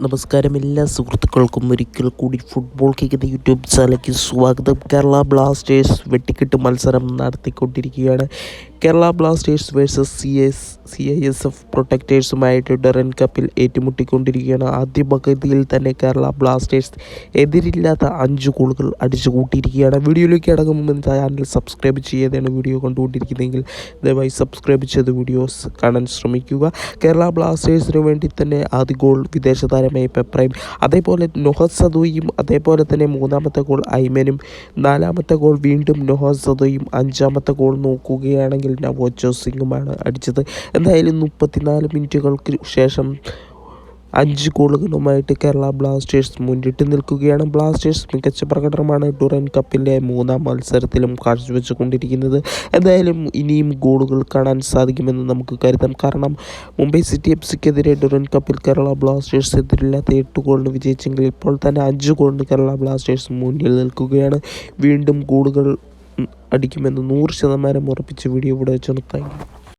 നമസ്കാരം എല്ലാ സുഹൃത്തുക്കൾക്കും ഒരിക്കൽ കൂടി ഫുട്ബോൾ കിക്കുന്ന യൂട്യൂബ് ചാനലിലേക്ക് സ്വാഗതം. കേരള ബ്ലാസ്റ്റേഴ്സ് വെട്ടിക്കെട്ട് മത്സരം നടത്തിക്കൊണ്ടിരിക്കുകയാണ്. കേരള ബ്ലാസ്റ്റേഴ്സ് വേഴ്സസ് CISF പ്രൊട്ടക്റ്റേഴ്സുമായിട്ട് ഡറൻ കപ്പിൽ ഏറ്റുമുട്ടിക്കൊണ്ടിരിക്കുകയാണ്. ആദ്യ പകുതിയിൽ തന്നെ കേരള ബ്ലാസ്റ്റേഴ്സ് എതിരില്ലാത്ത 5 ഗോളുകൾ അടിച്ചു കൂട്ടിയിരിക്കുകയാണ്. വീഡിയോയിലേക്ക് അടങ്ങും മുമ്പ് ചാനൽ സബ്സ്ക്രൈബ് ചെയ്യാതെയാണ് വീഡിയോ കണ്ടുകൊണ്ടിരിക്കുന്നതെങ്കിൽ ദയവായി സബ്സ്ക്രൈബ് ചെയ്ത് വീഡിയോസ് കാണാൻ ശ്രമിക്കുക. കേരള ബ്ലാസ്റ്റേഴ്സിന് വേണ്ടി തന്നെ ആദ്യ ഗോൾ വിദേശ താരമായ പെപ്രയും, അതേപോലെ നൊഹദ് സദോയും, അതേപോലെ തന്നെ മൂന്നാമത്തെ ഗോൾ ഐമനും, നാലാമത്തെ ഗോൾ വീണ്ടും നൊഹദ് സദോയും, അഞ്ചാമത്തെ ഗോൾ നോക്കുകയാണെങ്കിൽ നവോജോ സിംഗുമാണ് അടിച്ചത്. എന്തായാലും 34 മിനിറ്റുകൾക്ക് ശേഷം 5 ഗോളുകളുമായിട്ട് കേരള ബ്ലാസ്റ്റേഴ്സ് മുന്നിട്ട് നിൽക്കുകയാണ്. ബ്ലാസ്റ്റേഴ്സ് മികച്ച പ്രകടനമാണ് ഡുറൻ കപ്പിൻ്റെ 3ാം മത്സരത്തിലും കാഴ്ചവെച്ചുകൊണ്ടിരിക്കുന്നത്. എന്തായാലും ഇനിയും ഗോളുകൾ കാണാൻ സാധിക്കുമെന്ന് നമുക്ക് കരുതാം. കാരണം മുംബൈ സിറ്റി FCക്കെതിരെ ഡുറൻ കപ്പിൽ കേരള ബ്ലാസ്റ്റേഴ്സ് എതിരില്ലാത്ത 8 ഗോളിന് വിജയിച്ചെങ്കിൽ ഇപ്പോൾ തന്നെ 5 ഗോളിന് കേരള ബ്ലാസ്റ്റേഴ്സ് മുന്നിൽ നിൽക്കുകയാണ്. വീണ്ടും ഗോളുകൾ അടിക്കുമെന്ന് 100% ഉറപ്പിച്ച വീഡിയോ ഇവിടെ വെച്ച് നിർത്താം.